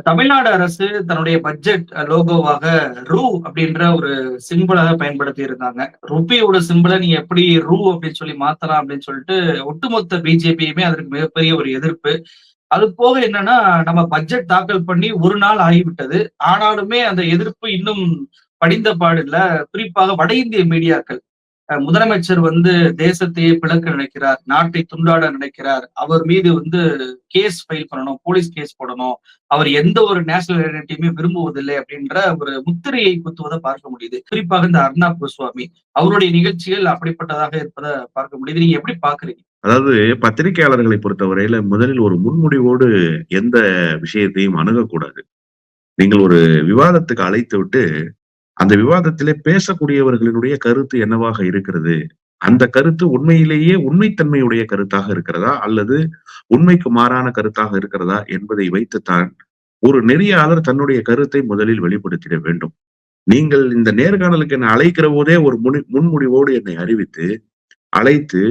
தமிழ்நாடு அரசு தன்னுடைய பட்ஜெட் லோகோவாக அப்படின்ற ஒரு சிம்பிளாக பயன்படுத்தி இருந்தாங்க. ருபியோட சிம்பிள நீங்க எப்படி அப்படின்னு சொல்லி மாத்தலாம் அப்படின்னு சொல்லிட்டு ஒட்டுமொத்த பிஜேபியுமே அதற்கு மிகப்பெரிய ஒரு எதிர்ப்பு. அது போக என்னன்னா, நம்ம பட்ஜெட் தாக்கல் பண்ணி 1 நாள் ஆகிவிட்டது. ஆனாலுமே அந்த எதிர்ப்பு இன்னும் படிந்த பாடில்ல. குறிப்பாக வட இந்திய மீடியாக்கள். முதலமைச்சர் தேசத்தையே பிளக்க நினைக்கிறார், நாட்டை துண்டாட நினைக்கிறார், அவர் மீது கேஸ் ஃபைல் பண்ணணும், போலீஸ் கேஸ் போடணும், அவர் எந்த ஒரு நேஷனல் ஐடென்டிட்டியுமே விரும்புவதில்லை அப்படின்ற ஒரு முத்திரையை குத்துவதை பார்க்க முடியுது. குறிப்பாக இந்த அர்னாப் கோஸ்வாமி அவருடைய நிகழ்ச்சிகள் அப்படிப்பட்டதாக இருப்பதை பார்க்க முடியுது. நீங்க எப்படி பாக்குறீங்க? அதாவது பத்திரிகையாளர்களை பொறுத்தவரையில முதலில் ஒரு முன்முடிவோடு எந்த விஷயத்தையும் அணுகக்கூடாது. நீங்கள் ஒரு விவாதத்துக்கு அழைத்து விட்டு, அந்த விவாதத்திலே பேசக்கூடியவர்களினுடைய கருத்து என்னவாக இருக்கிறது? அந்த கருத்து உண்மையிலேயே உண்மைத்தன்மையுடைய கருத்தாக இருக்கிறதா? அல்லது உண்மைக்கு மாறான கருத்தாக இருக்கிறதா? என்பதை வைத்துத்தான் ஒரு நெறியாளர் தன்னுடைய கருத்தை முதலில் வெளிப்படுத்திட வேண்டும். நீங்கள் இந்த நேர்காணலுக்கு என்னை அழைக்கிற போதே ஒரு முன்முடிவோடு என்னை அறிவித்து, அழைத்து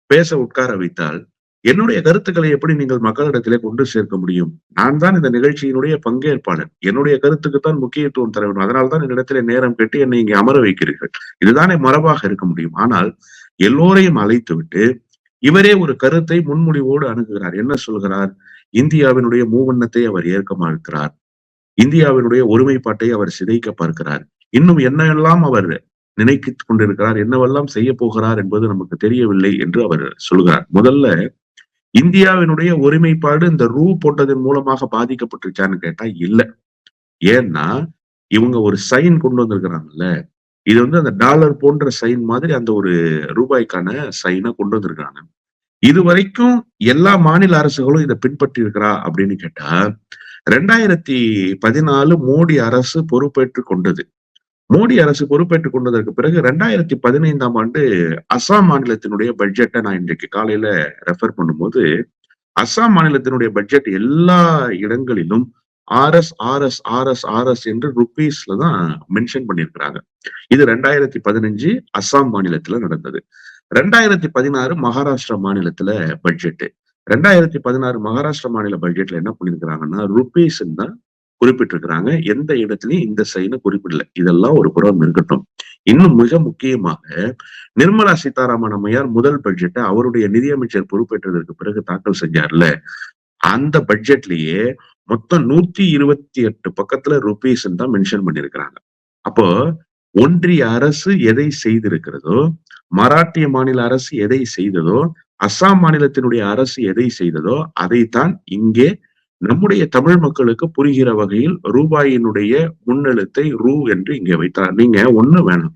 பேச உட்கார வைத்தால், என்னுடைய கருத்துக்களை எப்படி நீங்கள் மக்களிடத்திலே கொண்டு சேர்க்க முடியும்? நான் தான் இந்த நிகழ்ச்சியினுடைய பங்கேற்பாளர். என்னுடைய கருத்துக்கு தான் முக்கியத்துவம் தர வேண்டும். அதனால தான் என்னிடத்திலே நேரம் கேட்டு என்னை இங்கே அமர வைக்கிறீர்கள். இதுதானே மரபாக இருக்க முடியும். ஆனால் எல்லோரையும் அழைத்துவிட்டு இவரே ஒரு கருத்தை முன்முடிவோடு அணுகுகிறார். என்ன சொல்கிறார்? இந்தியாவினுடைய மூவண்ணத்தை அவர் ஏற்க மறுக்கிறார். இந்தியாவினுடைய ஒருமைப்பாட்டை அவர் சிதைக்க பார்க்கிறார். இன்னும் என்னெல்லாம் அவர் நினைத்துக் கொண்டிருக்கிறார், என்னவெல்லாம் செய்ய போகிறார் என்பது நமக்கு தெரியவில்லை என்று அவர் சொல்கிறார். முதல்ல இந்தியாவினுடைய ஒருமைப்பாடு இந்த போட்டதன் மூலமாக பாதிக்கப்பட்டுச்சான்னு கேட்டா இல்ல. ஏன்னா இவங்க ஒரு சைன் கொண்டு வந்திருக்கிறாங்கல்ல, இது அந்த டாலர் போன்ற சைன் மாதிரி அந்த ஒரு ரூபாய்க்கான சைனை கொண்டு வந்திருக்காங்க. இதுவரைக்கும் எல்லா மாநில அரசுகளும் இதை பின்பற்றி இருக்கிறா அப்படின்னு கேட்டா 2014 மோடி அரசு பொறுப்பேற்றுக் கொண்டது. மோடி அரசு பொறுப்பேற்றுக் கொண்டதற்கு பிறகு 2015ஆம் ஆண்டு அசாம் மாநிலத்தினுடைய பட்ஜெட்டை நான் இன்றைக்கு காலையில ரெஃபர் பண்ணும்போது, அசாம் மாநிலத்தினுடைய பட்ஜெட் எல்லா இடங்களிலும் RS என்று ருபீஸ்ல தான் மென்ஷன் பண்ணியிருக்கிறாங்க. இது 2015 அசாம் மாநிலத்துல நடந்தது. 2016 மகாராஷ்டிரா மாநிலத்துல பட்ஜெட். 2016 மகாராஷ்டிரா மாநில பட்ஜெட்ல என்ன பண்ணிருக்கிறாங்கன்னா ருபீஸ் தான் குறிப்பிட்டிருக்கிறாங்க. எந்த இடத்துலயும் இந்த சைனை குறிப்பிடல. இதெல்லாம் ஒரு புறம் இருக்கட்டும். இன்னும் மிக முக்கியமாக நிர்மலா சீதாராமன் அம்மையார் முதல் பட்ஜெட்டை அவருடைய நிதியமைச்சர் பொறுப்பேற்றதற்கு பிறகு தாக்கல் செஞ்சார்ல, அந்த பட்ஜெட்லயே மொத்தம் 128 பக்கத்துல ருபீஸ் தான் மென்ஷன் பண்ணிருக்கிறாங்க. அப்போ ஒன்றிய அரசு எதை செய்திருக்கிறதோ, மராட்டிய மாநில அரசு எதை செய்ததோ, அசாம் மாநிலத்தினுடைய அரசு எதை செய்ததோ அதைத்தான் இங்கே நம்முடைய தமிழ் மக்களுக்கு புரிகிற வகையில் ரூபாயினுடைய முன்னெழுத்தை என்று இங்கே வைத்தார். நீங்க ஒண்ணு வேணும்,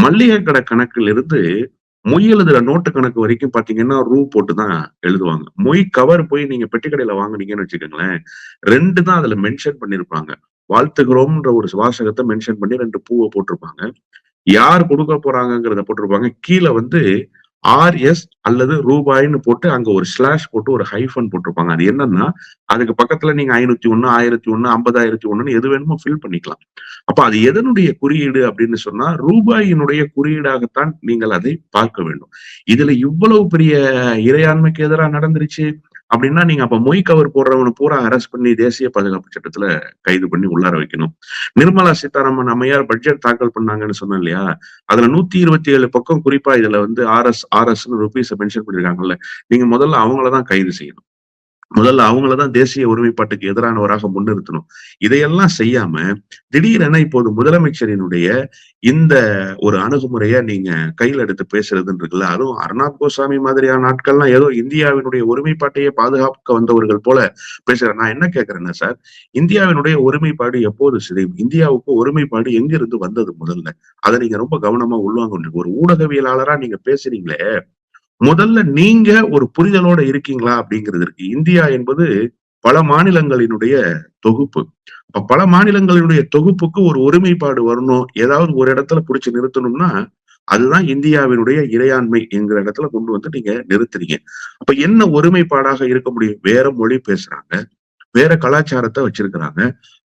மல்லிகை கடை கணக்குல இருந்து மொய் எழுதுற நோட்டு கணக்கு வரைக்கும் பாத்தீங்கன்னா போட்டுதான் எழுதுவாங்க. மொய் கவர் போய் நீங்க பெட்டி கடையில வாங்குனீங்கன்னு வச்சுக்கோங்களேன், 2 தான் அதுல மென்ஷன் பண்ணிருப்பாங்க. வாழ்த்துகிறோம்ன்ற ஒரு வாசகத்தை மென்ஷன் பண்ணி 2 பூவை போட்டிருப்பாங்க. யார் கொடுக்க போறாங்கிறத போட்டிருப்பாங்க. கீழே RS அல்லது ரூபாய்ன்னு போட்டு அங்க ஒரு ஸ்லாஷ் போட்டு ஒரு ஹைஃபன் போட்டிருப்பாங்க. அது என்னன்னா அதுக்கு பக்கத்துல நீங்க 501, 1001, 50,001 எது வேணுமோ ஃபில் பண்ணிக்கலாம். அப்ப அது எதனுடைய குறியீடு அப்படின்னு சொன்னா ரூபாயினுடைய குறியீடாகத்தான் நீங்கள் அதை பார்க்க வேண்டும். இதுல இவ்வளவு பெரிய இறையாண்மைக்கு எதிராக நடந்துருச்சு அப்படின்னா நீங்க அப்ப மொய் கவர் போடுறவனு பூரா அரெஸ்ட் பண்ணி தேசிய பாதுகாப்பு சட்டத்துல கைது பண்ணி உள்ளார வைக்கணும். நிர்மலா சீதாராமன் அம்மையார் பட்ஜெட் தாக்கல் பண்ணாங்கன்னு சொன்னேன் இல்லையா, அதுல 127 பக்கம் குறிப்பா இதுல RS ருபீஸ் மென்ஷன் பண்ணிருக்காங்கல்ல, நீங்க முதல்ல அவங்களதான் கைது செய்யணும். முதல்ல அவங்களதான் தேசிய ஒருமைப்பாட்டுக்கு எதிரானவராக முன்னிறுத்தணும். இதையெல்லாம் செய்யாம திடீரென இப்போது முதலமைச்சரினுடைய இந்த ஒரு அணுகுமுறைய நீங்க கையில எடுத்து பேசுறதுன்னு இருக்குல்ல, அதுவும் அர்னாப் கோசாமி மாதிரியான ஆட்கள்லாம் ஏதோ இந்தியாவினுடைய ஒருமைப்பாட்டையே பாதுகாக்க வந்தவர்கள் போல பேசுறேன். நான் என்ன கேட்கிறேன்னா சார், இந்தியாவினுடைய ஒருமைப்பாடு எப்போது சிதையும்? இந்தியாவுக்கு ஒருமைப்பாடு எங்கிருந்து வந்தது? முதல்ல அதை நீங்க ரொம்ப கவனமா உள்வாங்க. ஒரு ஊடகவியலாளரா நீங்க பேசுறீங்களே, முதல்ல நீங்க ஒரு புரிதலோட இருக்கீங்களா அப்படிங்கிறது இருக்கு. இந்தியா என்பது பல மாநிலங்களினுடைய தொகுப்பு. அப்ப பல மாநிலங்களினுடைய தொகுப்புக்கு ஒரு ஒருமைப்பாடு வரணும், ஏதாவது ஒரு இடத்துல புடிச்சு நிறுத்தணும்னா அதுதான் இந்தியாவினுடைய இறையாண்மை என்கிற இடத்துல கொண்டு நீங்க நிறுத்துறீங்க. அப்ப என்ன ஒருமைப்பாடாக இருக்க முடியும்? வேற மொழி பேசுறாங்க, வேற கலாச்சாரத்தை வச்சிருக்கிறாங்க,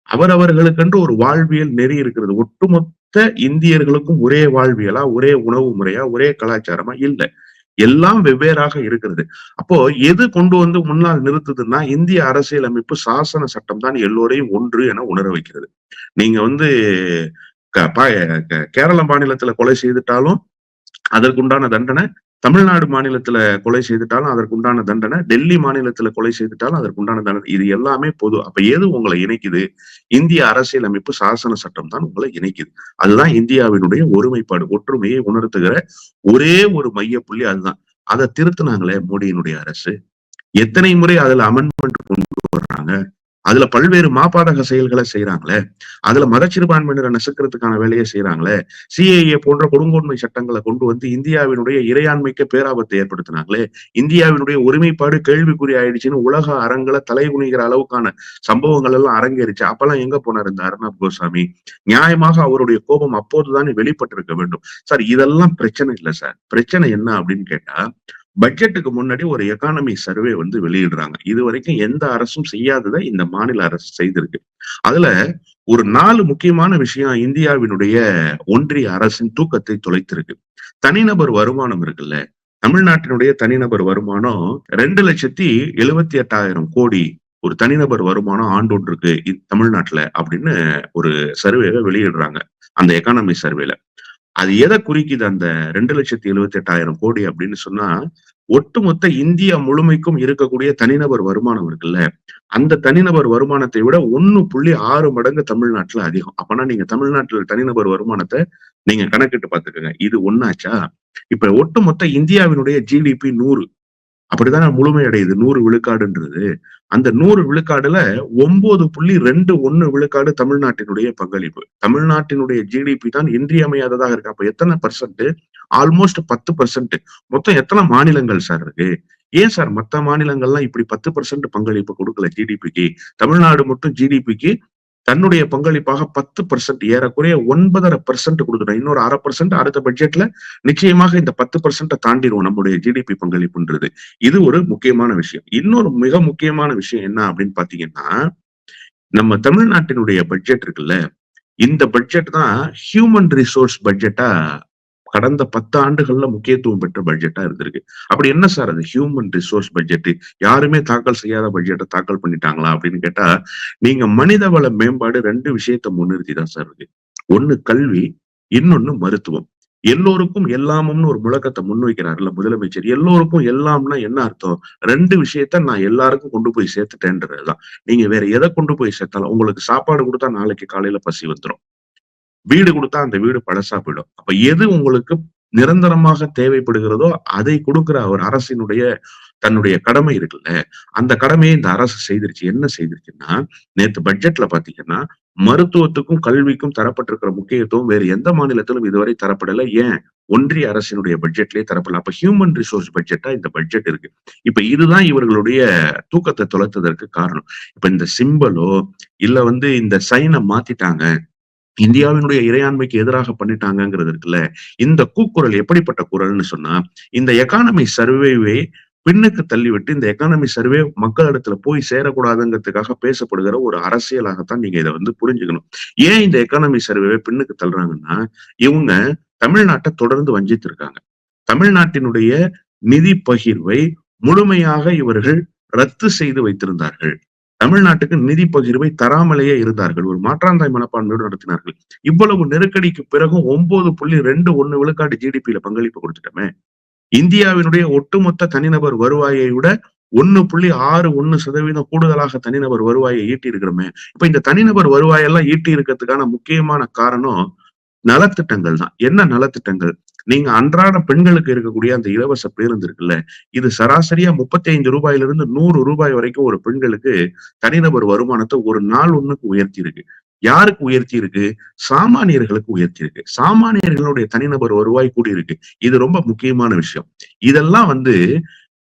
அவரவர்களுக்கென்று ஒரு வாழ்வியல் நெறி இருக்கிறது. ஒட்டுமொத்த இந்தியர்களுக்கும் ஒரே வாழ்வியலா, ஒரே உணவு முறையா, ஒரே கலாச்சாரமா? இல்ல. எல்லாம் வெவ்வேறாக இருக்கிறது. அப்போ எது கொண்டு வந்து முன்னால் நிறுத்துதுன்னா, இந்திய அரசியலமைப்பு சாசன சட்டம் தான் எல்லோரையும் ஒன்று என உணர வைக்கிறது. நீங்க வந்து கேரள மாநிலத்துல கொலை செய்துட்டாலும் அதற்குண்டான தண்டனை, தமிழ்நாடு மாநிலத்துல கொலை செய்துட்டாலும் அதற்குண்டான தண்டனை, டெல்லி மாநிலத்துல கொலை செய்துட்டாலும் அதற்குண்டான தண்டனை. இது எல்லாமே பொது. அப்ப எது உங்களை இணைக்குது? இந்திய அரசியலமைப்பு சாசன சட்டம் தான் உங்களை இணைக்குது. அதுதான் இந்தியாவினுடைய ஒருமைப்பாடு, ஒற்றுமையை உணர்த்துகிற ஒரே ஒரு மையப்புள்ளி அதுதான். அதை திருத்துனாங்களே மோடியினுடைய அரசு. எத்தனை முறை அதுல அமெண்ட்மெண்ட் கொண்டு வர்றாங்க. அதுல பல்வேறு மாபாதக செயல்களை செய்யறாங்களே. அதுல மதச்சிறுபான்மையினரை நசுக்கிறதுக்கான வேலையை செய்யறாங்களே. சிஏஏ போன்ற கொடுங்கோன்மை சட்டங்களை கொண்டு வந்து இந்தியாவினுடைய இறையாண்மைக்கு பேராபத்தை ஏற்படுத்தினாங்களே. இந்தியாவினுடைய ஒருமைப்பாடு கேள்விக்குறி ஆயிடுச்சுன்னு உலக அரங்களை தலைகுனிகிற அளவுக்கான சம்பவங்கள் எல்லாம் அரங்கேறிச்சு. அப்பெல்லாம் எங்க போனார் இந்த அர்ணப் கோஸ்வாமி? நியாயமாக அவருடைய கோபம் அப்போதுதானே வெளிப்பட்டிருக்க வேண்டும். சார் இதெல்லாம் பிரச்சனை இல்லை சார். பிரச்சனை என்ன அப்படின்னு கேட்டா, பட்ஜெட்டுக்கு முன்னாடி ஒரு எக்கானமி சர்வே வந்து வெளியிடுறாங்க. இது வரைக்கும் எந்த அரசும் செய்யாததை இந்த மாநில அரசு செய்திருக்கு. அதுல ஒரு 4 முக்கியமான விஷயம் இந்தியாவினுடைய ஒன்றிய அரசின் தூக்கத்தை தொலைத்திருக்கு. தனிநபர் வருமானம் இருக்குல்ல, தமிழ்நாட்டினுடைய தனிநபர் வருமானம் 2,78,000 கோடி ஒரு தனிநபர் வருமானம் ஆண்டொன்றுக்கு தமிழ்நாட்டுல அப்படின்னு ஒரு சர்வேவை வெளியிடுறாங்க அந்த எக்கானமி சர்வேல. அது எதை குறிக்குது அந்த 2,78,000 கோடி அப்படின்னு சொன்னா, ஒட்டுமொத்த இந்தியா முழுமைக்கும் இருக்கக்கூடிய தனிநபர் வருமானம் இருக்குல்ல, அந்த தனிநபர் வருமானத்தை விட 1.6 மடங்கு தமிழ்நாட்டுல அதிகம். அப்பனா நீங்க தமிழ்நாட்டுல தனிநபர் வருமானத்தை நீங்க கணக்கிட்டு பாத்துக்கோங்க. இது ஒண்ணாச்சா? இப்ப ஒட்டுமொத்த இந்தியாவினுடைய ஜிடிபி 100 அப்படித்தானே முழுமையடையுது 100 விழுக்காடுன்றது. அந்த 100 விழுக்காடுல 9.21 விழுக்காடு தமிழ்நாட்டினுடைய பங்களிப்பு. தமிழ்நாட்டினுடைய ஜிடிபி தான் இன்றியமையாததாக இருக்கு. அப்ப எத்தனை பர்சன்ட்? ஆல்மோஸ்ட் 10%. மொத்தம் எத்தனை மாநிலங்கள் சார் இருக்கு? ஏன் சார் மத்த மாநிலங்கள்லாம் இப்படி 10% பங்களிப்பு கொடுக்கல ஜிடிபிக்கு? தமிழ்நாடு மட்டும் ஜிடிபிக்கு தன்னுடைய பங்களிப்பாக 10%, ஏறக்குறைய 9.5% கொடுத்துட்டோம். இன்னொரு 0.5% அடுத்த பட்ஜெட்ல நிச்சயமாக இந்த 10% தாண்டிடுவோம் நம்முடைய ஜிடிபி பங்களிப்புன்றது. இது ஒரு முக்கியமான விஷயம். இன்னொரு மிக முக்கியமான விஷயம் என்ன அப்படின்னு பாத்தீங்கன்னா, நம்ம தமிழ்நாட்டினுடைய பட்ஜெட் இருக்குல்ல, இந்த பட்ஜெட் தான் ஹியூமன் ரிசோர்ஸ் பட்ஜெட்டா கடந்த 10 ஆண்டுகள்ல முக்கியத்துவம் பெற்ற பட்ஜெட்டா இருந்திருக்கு. அப்படி என்ன சார் அது ஹியூமன் ரிசோர்ஸ் பட்ஜெட்? யாருமே தாக்கல் செய்யாத பட்ஜெட்டை தாக்கல் பண்ணிட்டாங்களா அப்படின்னு கேட்டா, நீங்க மனிதவள மேம்பாடு 2 விஷயத்த முன்னிறுத்தி தான் சார் இருக்கு. ஒண்ணு கல்வி, இன்னொன்னு மருத்துவம். எல்லோருக்கும் எல்லாமும்னு ஒரு முழக்கத்தை முன்வைக்கிறாருல்ல முதலமைச்சர். எல்லோருக்கும் எல்லாம்னா என்ன அர்த்தம்? 2 விஷயத்த நான் எல்லாருக்கும் கொண்டு போய் சேர்த்துட்டேன்றதுதான். நீங்க வேற எதை கொண்டு போய் சேர்த்தாலும், உங்களுக்கு சாப்பாடு கொடுத்தா நாளைக்கு காலையில பசி வந்துடும், வீடு கொடுத்தா அந்த வீடு பழசா போயிடும். அப்ப எது உங்களுக்கு நிரந்தரமாக தேவைப்படுகிறதோ அதை கொடுக்கிற ஒரு அரசினுடைய தன்னுடைய கடமை இருக்குல்ல, அந்த கடமையை இந்த அரசு செய்திருச்சு. என்ன செய்திருச்சுன்னா, நேத்து பட்ஜெட்ல பாத்தீங்கன்னா மருத்துவத்துக்கும் கல்விக்கும் தரப்பட்டிருக்கிற முக்கியத்துவம் வேறு எந்த மாநிலத்திலும் இதுவரை தரப்படலை. ஏன்? ஒன்றிய அரசினுடைய பட்ஜெட்லயே தரப்படல. அப்ப ஹியூமன் ரிசோர்ஸ் பட்ஜெட்டா இந்த பட்ஜெட் இருக்கு. இப்ப இதுதான் இவர்களுடைய தூக்கத்தை தொலைத்ததற்கு காரணம். இப்ப இந்த சிம்பலோ இல்ல வந்து இந்த சைனை மாத்திட்டாங்க, இந்தியாவினுடைய இறையாண்மைக்கு எதிராக பண்ணிட்டாங்கிறது இருக்குல்ல, இந்த கூக்குரல் எப்படிப்பட்ட குரல்னு சொன்னா, இந்த எக்கானமி சர்வேவை பின்னுக்கு தள்ளிவிட்டு இந்த எக்கானமி சர்வே மக்களிடத்துல போய் சேரக்கூடாதுங்கிறதுக்காக பேசப்படுகிற ஒரு அரசியலாகத்தான் நீங்க இதை வந்து புரிஞ்சுக்கணும். ஏன் இந்த எக்கானமி சர்வேவை பின்னுக்கு தள்ளுறாங்கன்னா, இவங்க தமிழ்நாட்டை தொடர்ந்து வஞ்சித்திருக்காங்க. தமிழ்நாட்டினுடைய நிதி பகிர்வை முழுமையாக இவர்கள் ரத்து செய்து வைத்திருந்தார்கள். தமிழ்நாட்டுக்கு நிதி பகிர்வை தராமலேயே இருந்தார்கள். ஒரு மாற்றாந்தாய் மனப்பான்மையோடு நடத்தினார்கள். இவ்வளவு நெருக்கடிக்கு பிறகும் 9.21 விழுக்காடு ஜிடிபியில பங்களிப்பு கொடுத்துட்டோமே. இந்தியாவினுடைய ஒட்டுமொத்த தனிநபர் வருவாயை விட 1.61% கூடுதலாக தனிநபர் வருவாயை ஈட்டி இருக்கிறோமே. இப்ப இந்த தனிநபர் வருவாயெல்லாம் ஈட்டி இருக்கிறதுக்கான முக்கியமான காரணம் நலத்திட்டங்கள் தான். என்ன நலத்திட்டங்கள்? நீங்க அன்றாட பெண்களுக்கு இருக்கக்கூடிய அந்த இலவச பேருந்து இருக்குல்ல, இது சராசரியா 35 ரூபாயிலிருந்து 100 ரூபாய் வரைக்கும் ஒரு பெண்களுக்கு தனிநபர் வருமானத்தை ஒரு நாள் ஒண்ணுக்கு உயர்த்தி இருக்கு. யாருக்கு உயர்த்தி இருக்கு? சாமானியர்களுக்கு உயர்த்தி இருக்கு. சாமானியர்களுடைய தனிநபர் வருவாய் கூடி இருக்கு. இது ரொம்ப முக்கியமான விஷயம். இதெல்லாம் வந்து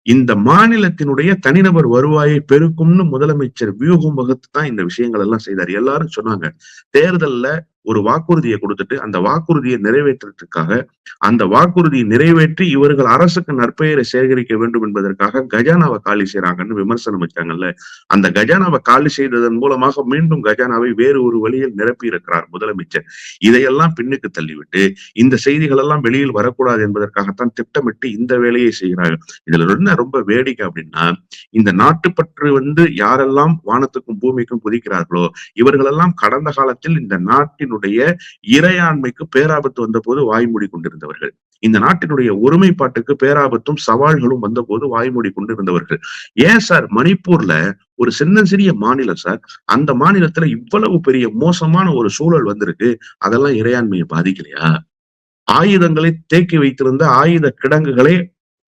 இந்த மாநிலத்தினுடைய தனிநபர் வருவாயை பெருக்கும்னு முதலமைச்சர் வியூகம் வகுத்து தான் இந்த விஷயங்கள் எல்லாம் செய்தார். எல்லாரும் சொன்னாங்க, தேர்தல்ல ஒரு வாக்குறுதியை கொடுத்துட்டு அந்த வாக்குறுதியை நிறைவேற்றுறதுக்காக அந்த வாக்குறுதியை நிறைவேற்றி இவர்கள் அரசுக்கு நற்பெயரை சேகரிக்க வேண்டும் என்பதற்காக கஜானாவை காலி செய்யறாங்கன்னு விமர்சனம் வச்சாங்கல்ல. அந்த கஜானாவை காலி செய்ததன் மூலமாக மீண்டும் கஜானாவை வேறு ஒரு வழியில் நிரப்பி இருக்கிறார் முதலமைச்சர். இதையெல்லாம் பின்னுக்கு தள்ளிவிட்டு இந்த செய்திகள் எல்லாம் வெளியில் வரக்கூடாது என்பதற்காகத்தான் திட்டமிட்டு இந்த வேலையை செய்கிறார்கள். இதுல என்ன ரொம்ப வேடிக்கை அப்படின்னா, இந்த நாட்டுப்பற்று யாரெல்லாம் வானத்துக்கும் பூமிக்கும் குதிக்கிறார்களோ இவர்களெல்லாம் கடந்த காலத்தில் இந்த நாட்டினுடைய இறையாண்மைக்கு பேராபத்து வந்த போது வாய்மூடி கொண்டிருந்தவர்கள். இந்த நாட்டினுடைய ஒருமைப்பாட்டுக்கு பேராபத்தும் சவால்களும் வந்த போது வாய்மூடி கொண்டிருந்தவர்கள். ஏன் சார் மணிப்பூர்ல ஒரு சிறிய மாநிலம் சார், அந்த மாநிலத்துல இவ்வளவு பெரிய மோசமான ஒரு சூழல் வந்திருக்கு, அதெல்லாம் இறையாண்மையை பாதிக்கலையா? ஆயுதங்களை தேக்கி வைத்திருந்த ஆயுத கிடங்குகளை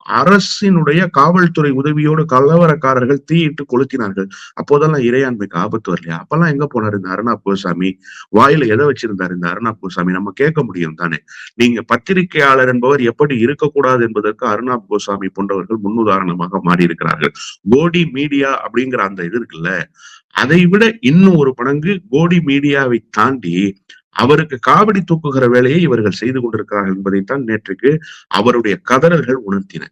அரசினுடைய காவல்துறை உதவியோடு கலவரக்காரர்கள் தீயிட்டு கொளுத்தினார்கள். அப்போதெல்லாம் இறையாண்மைக்கு ஆபத்து வரலையா? அப்பெல்லாம் எங்க போனாரு இந்த அர்னாப் கோசாமி? வாயில எதை வச்சிருந்தாரு இந்த அர்னாப் கோசாமி? நம்ம கேட்க முடியும் தானே. நீங்க பத்திரிகையாளர் என்பவர் எப்படி இருக்கக்கூடாது என்பதற்கு அர்னாப் கோசாமி போன்றவர்கள் முன்னுதாரணமாக மாறி இருக்கிறார்கள். கோடி மீடியா அப்படிங்கிற அந்த இது இருக்குல்ல, அதை விட இன்னும் ஒரு மடங்கு கோடி மீடியாவை தாண்டி அவருக்கு காவடி தூக்குகிற வேலையை இவர்கள் செய்து கொண்டிருக்கிறார்கள் என்பதைத்தான் நேற்றுக்கு அவருடைய கதறல்கள் உணர்த்தின.